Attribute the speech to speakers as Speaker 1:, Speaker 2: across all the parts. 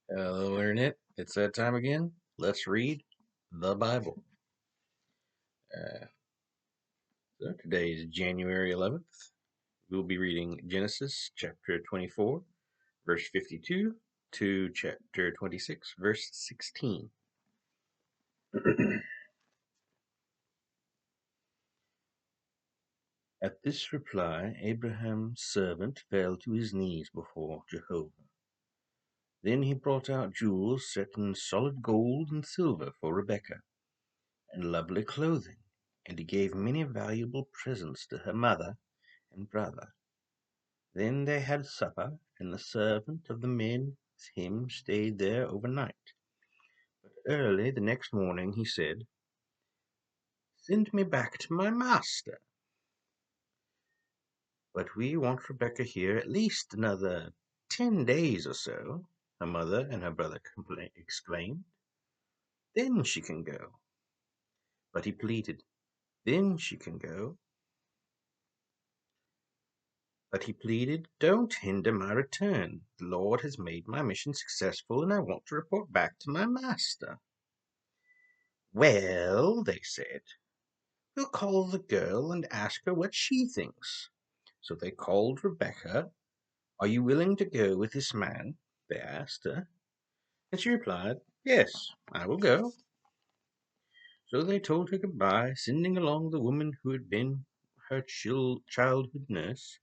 Speaker 1: Hello, Internet. It's that time again. Let's read the Bible. So today is January 11th. We'll be reading Genesis chapter 24, verse 52 to chapter 26, verse 16. At this reply, Abraham's servant fell to his knees before Jehovah. Then he brought out jewels set in solid gold and silver for Rebekah, and lovely clothing, and he gave many valuable presents to her mother and brother. Then they had supper, and the servant of the men with him stayed there overnight. But early the next morning he said, "Send me back to my master." "But we want Rebecca here at least another 10 days or so," her mother and her brother exclaimed. "Then she can go." But he pleaded, "Then she can go." But he pleaded, "Don't hinder my return. The Lord has made my mission successful, and I want to report back to my master." "Well," they said, "we'll call the girl and ask her what she thinks." So they called Rebecca. "Are you willing to go with this man?" they asked her. And she replied, "Yes, I will go." So they told her goodbye, sending along the woman who had been her childhood nurse,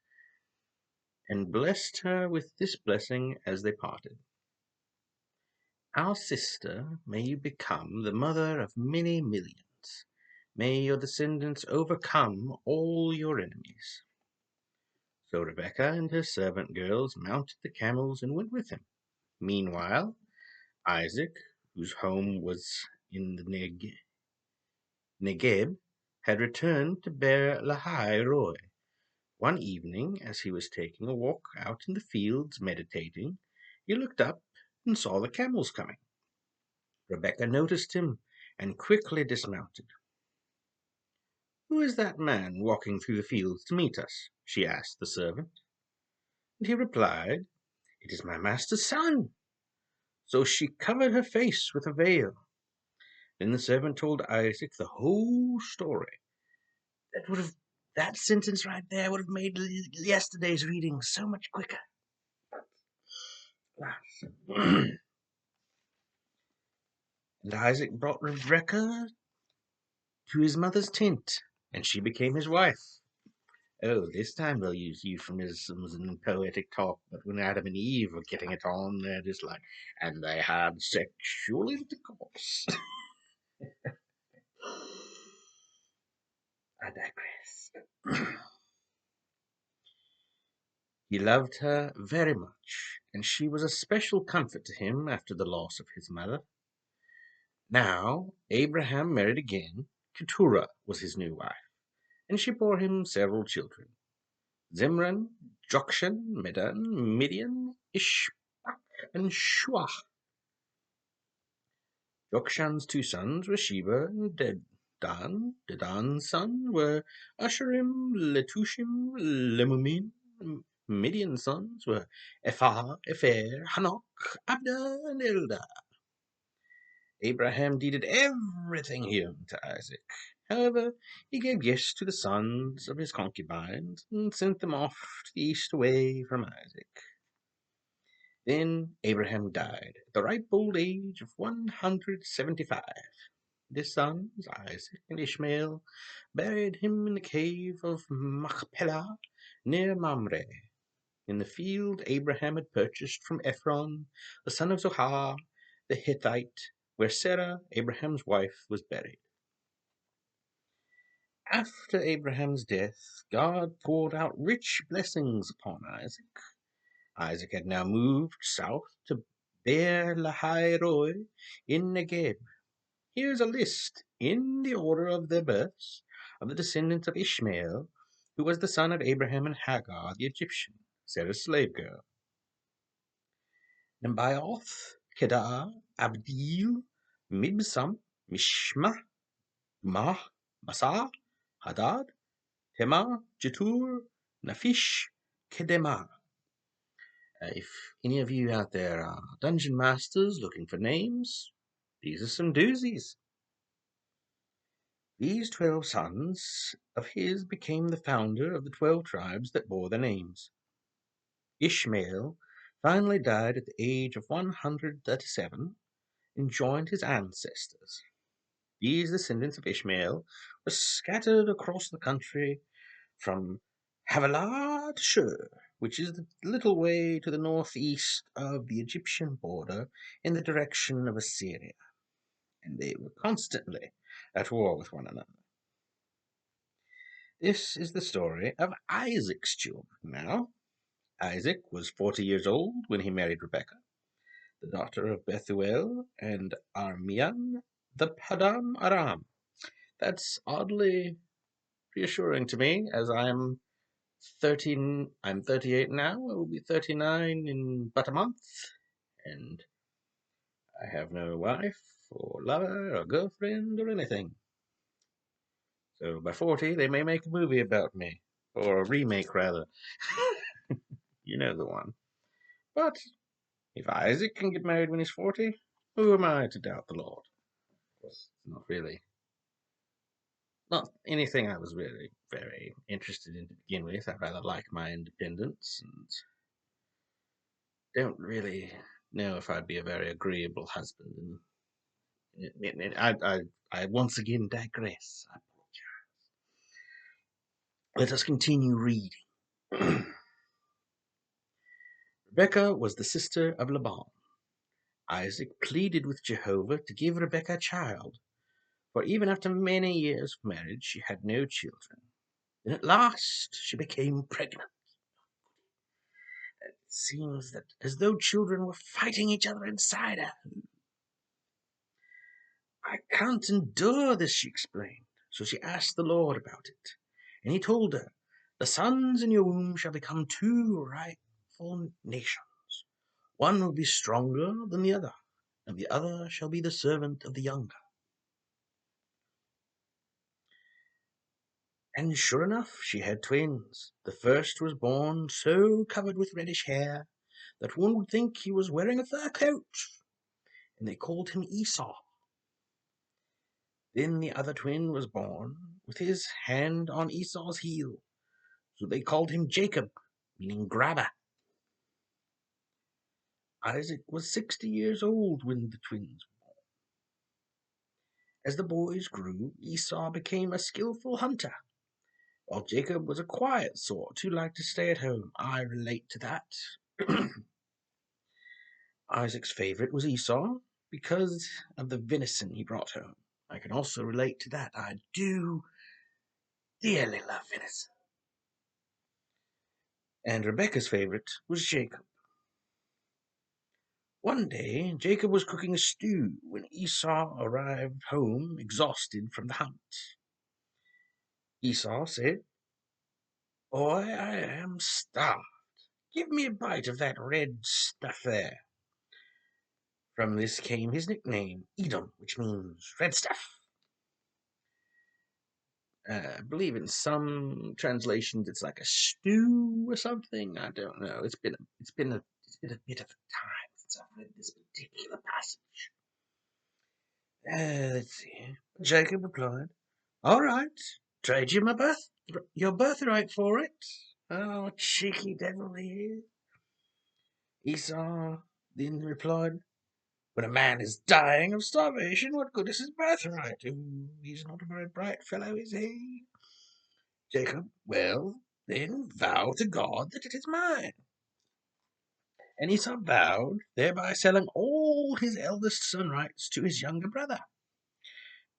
Speaker 1: and blessed her with this blessing as they parted: "Our sister, may you become the mother of many millions. May your descendants overcome all your enemies." So Rebekah and her servant girls mounted the camels and went with him. Meanwhile, Isaac, whose home was in the Negeb, had returned to Beer Lahai Roi. One evening, as he was taking a walk out in the fields meditating, he looked up and saw the camels coming. Rebekah noticed him and quickly dismounted. "Who is that man walking through the fields to meet us?" she asked the servant. And he replied, "It is my master's son." So she covered her face with a veil. Then the servant told Isaac the whole story. That sentence right there would have made yesterday's reading so much quicker. And Isaac brought Rebekah to his mother's tent, and she became his wife. Oh, this time they'll use euphemisms and poetic talk, but when Adam and Eve are getting it on, they're just like, "and they had sexual intercourse." I digress. He loved her very much, and she was a special comfort to him after the loss of his mother. Now Abraham married again. Keturah was his new wife, and she bore him several children: Zimran, Jokshan, Medan, Midian, Ishbak, and Shuah. Jokshan's two sons were Sheba and Dedan. Dedan's sons were Asherim, Letushim, Lemumin. Midian's sons were Ephah, Epher, Hanok, Abda, and Eldah. Abraham deeded everything he owned to Isaac. However, he gave gifts to the sons of his concubines and sent them off to the east away from Isaac. Then Abraham died at the ripe old age of 175. His sons, Isaac and Ishmael, buried him in the cave of Machpelah near Mamre, in the field Abraham had purchased from Ephron, the son of Zohar, the Hittite, where Sarah, Abraham's wife, was buried. After Abraham's death, God poured out rich blessings upon Isaac. Isaac had now moved south to Beer Lahai Roi in Negeb. Here's a list, in the order of their births, of the descendants of Ishmael, who was the son of Abraham and Hagar the Egyptian, Sarah's slave girl: Nebaioth, Kedar, Abdil, Mibsam, Mishma, Mah, Masa, Hadad, Tema, Jetur, Naphish, Kedemah. If any of you out there are dungeon masters looking for names, these are some doozies. These 12 sons of his became the founder of the 12 tribes that bore their names. Ishmael finally died at the age of 137 and joined his ancestors. These descendants of Ishmael were scattered across the country from Havilah to Shur, which is the little way to the northeast of the Egyptian border in the direction of Assyria, and they were constantly at war with one another. This is the story of Isaac's children now. Isaac was 40 years old when he married Rebekah, the daughter of Bethuel and Armian the Padam Aram. That's oddly reassuring to me, as I'm 38 now. I will be 39 in but a month, and I have no wife or lover or girlfriend or anything. So by 40, they may make a movie about me, or a remake rather. You know the one. But if Isaac can get married when he's 40, who am I to doubt the Lord? It's not really, not anything I was really very interested in to begin with. I rather like my independence and don't really know if I'd be a very agreeable husband. And I once again digress. I apologize. Let us continue reading. Rebekah was the sister of Laban. Isaac pleaded with Jehovah to give Rebekah a child, for even after many years of marriage she had no children. Then at last she became pregnant. It seems that as though children were fighting each other inside her. I can't endure this, she explained. So she asked the Lord about it. And he told her, the sons in your womb shall become two rightful nations. One will be stronger than the other, and the other shall be the servant of the younger. And sure enough, she had twins. The first was born so covered with reddish hair that one would think he was wearing a fur coat, and they called him Esau. Then the other twin was born with his hand on Esau's heel, so they called him Jacob, meaning grabber. Isaac was 60 years old when the twins were born. As the boys grew, Esau became a skillful hunter, while Jacob was a quiet sort who liked to stay at home. I relate to that. Isaac's favorite was Esau because of the venison he brought home. I can also relate to that. I do dearly love venison. And Rebekah's favorite was Jacob. One day, Jacob was cooking a stew when Esau arrived home exhausted from the hunt. Esau said, Boy, I am starved. Give me a bite of that red stuff there. From this came his nickname, Edom, which means red stuff. I believe in some translations it's like a stew or something. I don't know. It's been a bit of a time since I've read this particular passage. Let's see. Jacob replied, "All right, trade you your birthright for it." Oh, cheeky devil he is. Esau then replied, "When a man is dying of starvation, what good is his birthright? Ooh, he's not a very bright fellow, is he?" Jacob, "Well, then vow to God that it is mine." And Esau vowed, thereby selling all his eldest son rights to his younger brother.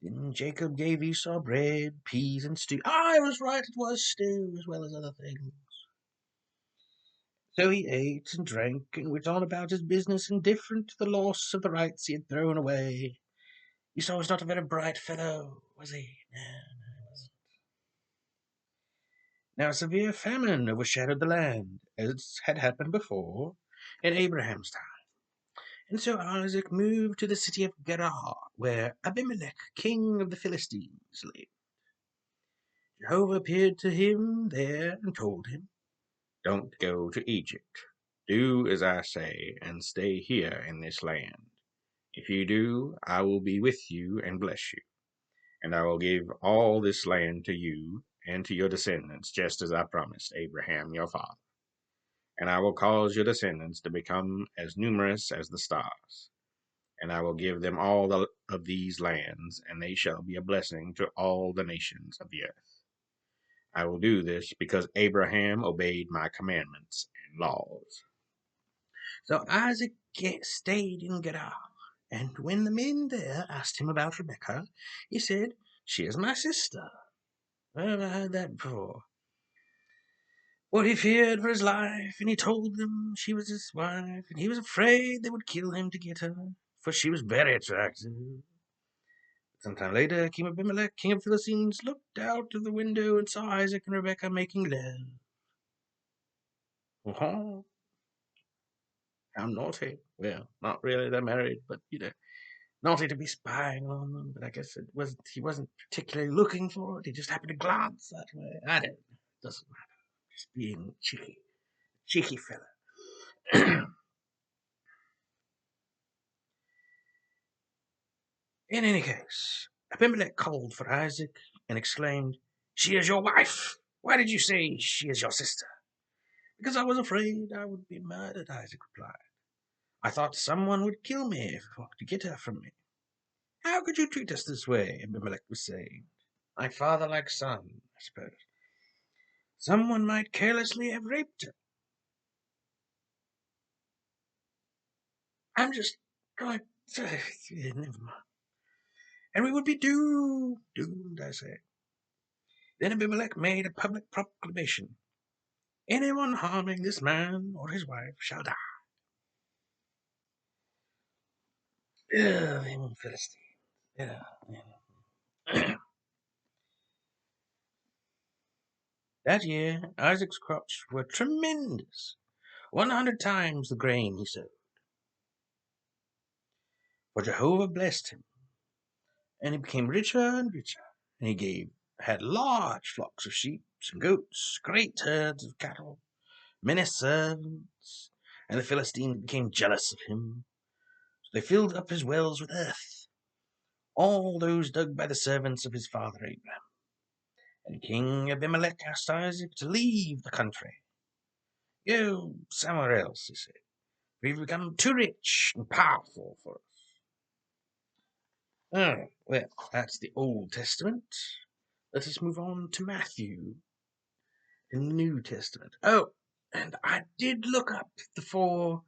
Speaker 1: Then Jacob gave Esau bread, peas, and stew. I was right, it was stew as well as other things. So he ate and drank and went on about his business, indifferent to the loss of the rights he had thrown away. Esau was not a very bright fellow, was he? No, he wasn't. Now a severe famine overshadowed the land, as had happened before in Abraham's time. And so Isaac moved to the city of Gerar, where Abimelech, king of the Philistines, lived. Jehovah appeared to him there and told him, "Don't go to Egypt. Do as I say, and stay here in this land. If you do, I will be with you and bless you, and I will give all this land to you and to your descendants, just as I promised Abraham your father. And I will cause your descendants to become as numerous as the stars. And I will give them all of these lands, and they shall be a blessing to all the nations of the earth. I will do this because Abraham obeyed my commandments and laws. So Isaac stayed in Gerar, and when the men there asked him about Rebekah, he said, "She is my sister." Where have I heard that before? Well, he feared for his life, and he told them she was his wife, and he was afraid they would kill him to get her, for she was very attractive. Sometime later, King Abimelech, king of the Philistines, looked out of the window and saw Isaac and Rebekah making love. Oh, how naughty. Well, not really, they're married, but, naughty to be spying on them. But I guess he wasn't particularly looking for it. He just happened to glance that way. I don't know. It doesn't matter. Just being cheeky. Cheeky fella. In any case, Abimelech called for Isaac and exclaimed, "She is your wife! Why did you say she is your sister?" "Because I was afraid I would be murdered," Isaac replied. "I thought someone would kill me to get her from me." "How could you treat us this way?" Abimelech was saying. "Like father, like son, I suppose. Someone might carelessly have raped her. I'm just going to... Never mind. And we would be doomed, I say." Then Abimelech made a public proclamation. "Anyone harming this man or his wife shall die." The Philistines. Yeah. That year, Isaac's crops were tremendous, 100 times the grain he sowed. For Jehovah blessed him, and he became richer and richer, and had large flocks of sheep and goats, great herds of cattle, many servants, and the Philistines became jealous of him. So they filled up his wells with earth, all those dug by the servants of his father Abraham. And King Abimelech asked Isaac to leave the country. "Go somewhere else," he said. "We've become too rich and powerful for us." Oh, well, that's the Old Testament. Let us move on to Matthew in the New Testament. Oh, and I did look up the 4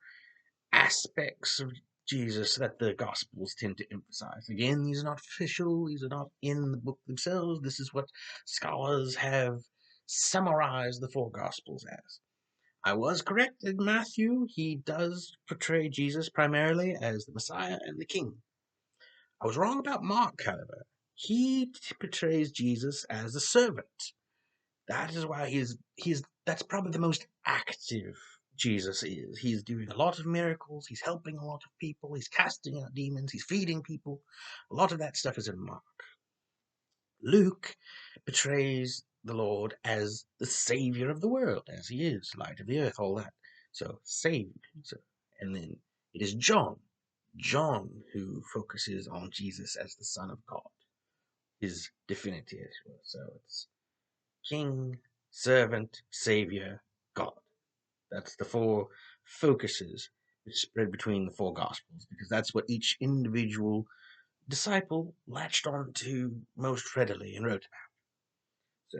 Speaker 1: aspects of Jesus that the Gospels tend to emphasize. Again, these are not official, these are not in the book themselves. This is what scholars have summarized the 4 Gospels as. I was correct in Matthew. He does portray Jesus primarily as the Messiah and the King. I was wrong about Mark, however. He portrays Jesus as a servant. That is why that's probably the most active Jesus is. He's doing a lot of miracles, he's helping a lot of people, he's casting out demons, he's feeding people. A lot of that stuff is in Mark. Luke portrays the Lord as the savior of the world, as he is, light of the earth, all that. So saved. And then it is John who focuses on Jesus as the Son of God, his divinity as well. So it's King, servant, savior, God. That's the 4 focuses which spread between the 4 Gospels, because that's what each individual disciple latched on to most readily and wrote about. So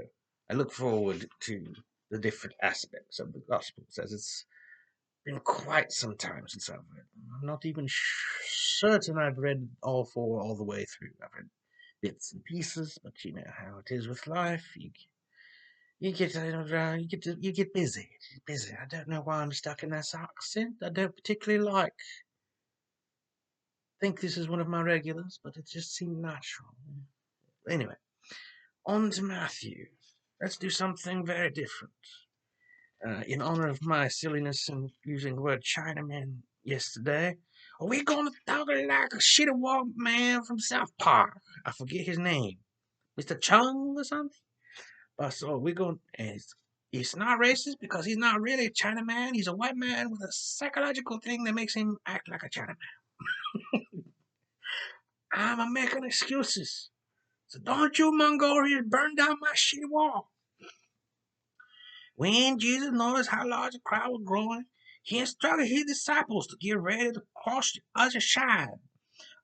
Speaker 1: I look forward to the different aspects of the Gospels, as it's been quite some time since I've read them. I'm not even certain I've read all 4 all the way through. I've read bits and pieces, but you know how it is with life. You get busy. I don't know why I'm stuck in this accent. I don't particularly think this is one of my regulars, but it just seemed natural. Anyway, on to Matthew. Let's do something very different. In honor of my silliness in using the word Chinaman yesterday, are we gonna talk like a shitty man from South Park? I forget his name. Mr. Chung or something? So we're going, He's not racist because he's not really a Chinaman. He's a white man with a psychological thing that makes him act like a Chinaman. I'm making excuses. So don't you Mongolians burn down my shitty wall. When Jesus noticed how large the crowd was growing, he instructed his disciples to get ready to cross the other side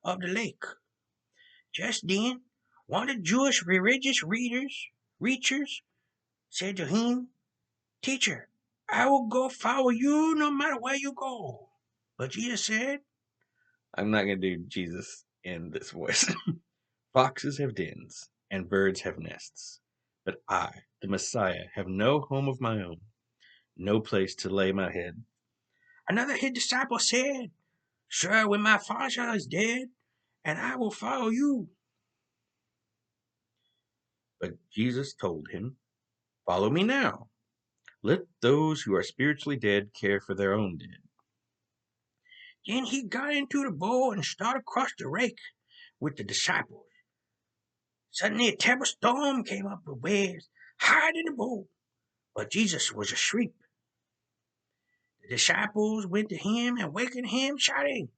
Speaker 1: of the lake. Just then, one of the Jewish religious reachers, said to him, Teacher, I will go follow you no matter where you go. But Jesus said, I'm not going to do Jesus in this voice. Foxes have dens, and birds have nests. But I, the Messiah, have no home of my own, no place to lay my head. Another his disciple said, Sir, when my father is dead, and I will follow you. But Jesus told him, Follow me now. Let those who are spiritually dead care for their own dead. Then he got into the boat and started across the lake with the disciples. Suddenly a terrible storm came up with waves higher than the boat, but Jesus was asleep. The disciples went to him and wakened him, shouting,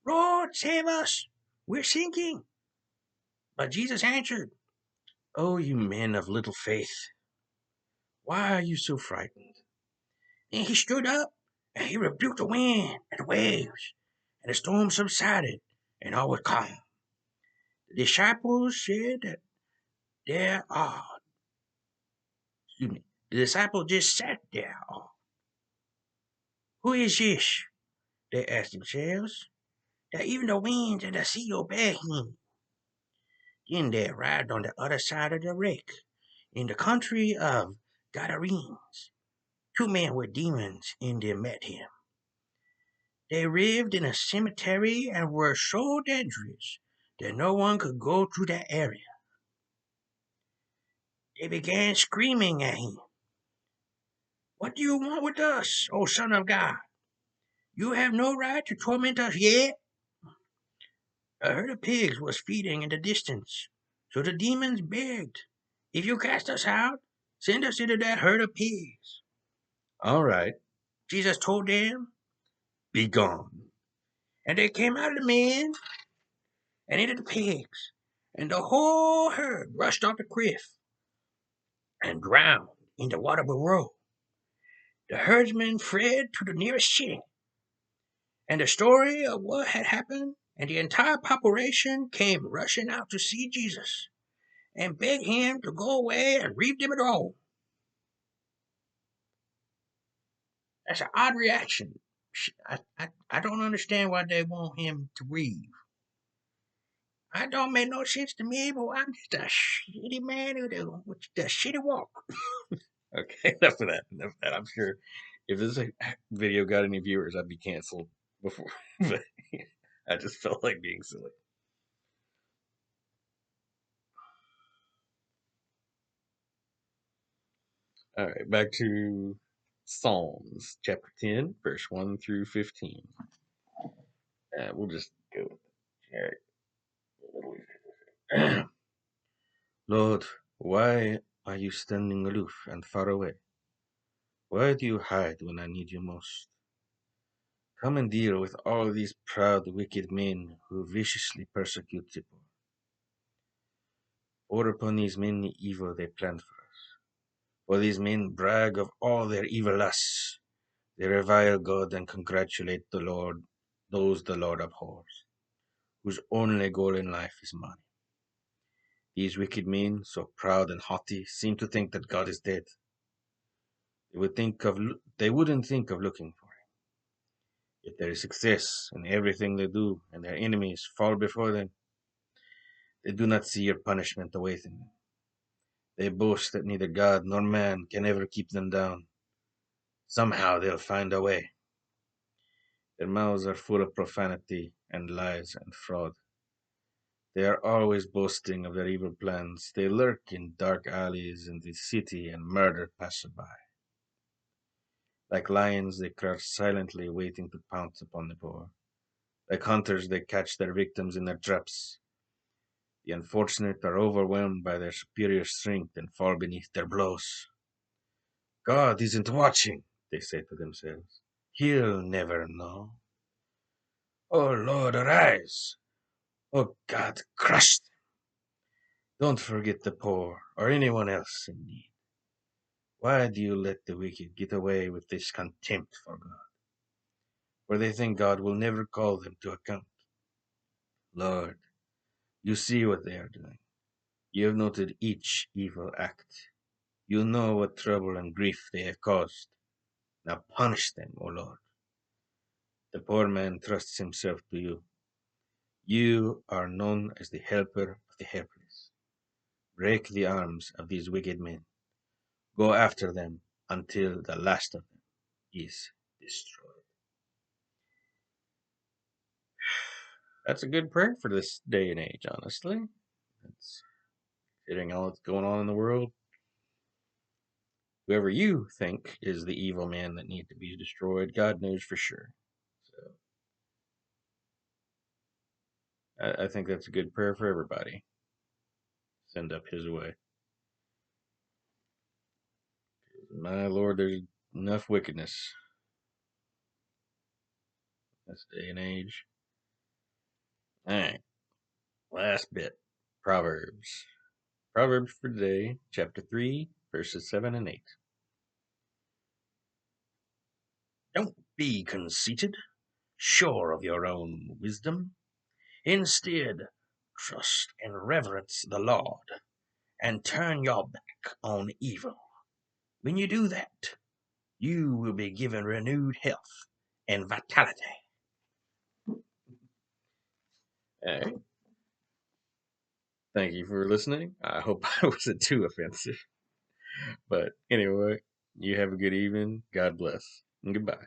Speaker 1: Lord, save us! We're sinking! But Jesus answered, Oh, you men of little faith, why are you so frightened? Then he stood up and he rebuked the wind and the waves, and the storm subsided, and all was calm. The disciples said that there are, the disciples just sat there. Who is this? They asked themselves, that even the winds and the sea obey him. Then they arrived on the other side of the lake, in the country of Gadarenes. Two men with demons in them met him. They lived in a cemetery and were so dangerous that no one could go through that area. They began screaming at him. What do you want with us, O Son of God? You have no right to torment us yet. A herd of pigs was feeding in the distance, so the demons begged, If you cast us out, send us into that herd of pigs. All right, Jesus told them, Be gone. And they came out of the men and into the pigs, and the whole herd rushed off the cliff and drowned in the water below. The herdsmen fled to the nearest city, and the story of what had happened and the entire population came rushing out to see Jesus and beg him to go away and leave them alone. That's an odd reaction. I don't understand why they want him to leave. I don't make no sense to me, but I'm just a shitty man with the shitty walk. Okay, enough of that. Enough of that. I'm sure if this video got any viewers, I'd be canceled before. But I just felt like being silly. All right, back to Psalms chapter 10, verse 1 through 15. We'll just go with it. All right. Lord, why are you standing aloof and far away? Why do you hide when I need you most? Come and deal with all these proud, wicked men who viciously persecute the poor. Pour upon these men the evil they planned for us. For these men brag of all their evil lusts. They revile God and congratulate the Lord, those the Lord abhors, whose only goal in life is money. These wicked men, so proud and haughty, seem to think that God is dead. They wouldn't think of looking for him. Yet there is success in everything they do, and their enemies fall before them. They do not see your punishment awaiting them. They boast that neither God nor man can ever keep them down. Somehow they'll find a way. Their mouths are full of profanity and lies and fraud. They are always boasting of their evil plans. They lurk in dark alleys in the city and murder passersby. Like lions, they crouch silently, waiting to pounce upon the poor. Like hunters, they catch their victims in their traps. The unfortunate are overwhelmed by their superior strength and fall beneath their blows. God isn't watching, they say to themselves. He'll never know. Oh Lord, arise. Oh God, crush them. Don't forget the poor or anyone else in need. Why do you let the wicked get away with this contempt for God? For they think God will never call them to account. Lord, you see what they are doing. You have noted each evil act. You know what trouble and grief they have caused. Now punish them, O Lord. The poor man trusts himself to you. You are known as the helper of the helpless. Break the arms of these wicked men. Go after them until the last of them is destroyed. That's a good prayer for this day and age, honestly. It's hitting all that's going on in the world. Whoever you think is the evil man that needs to be destroyed, God knows for sure. So I think that's a good prayer for everybody. Send up his way. My Lord, there's enough wickedness in this day and age. All right, last bit. Proverbs. Proverbs for today, chapter 3, verses 7 and 8. Don't be conceited, sure of your own wisdom. Instead, trust and reverence the Lord, and turn your back on evil. When you do that, you will be given renewed health and vitality. All right. Thank you for listening. I hope I wasn't too offensive. But anyway, you have a good evening. God bless. And goodbye.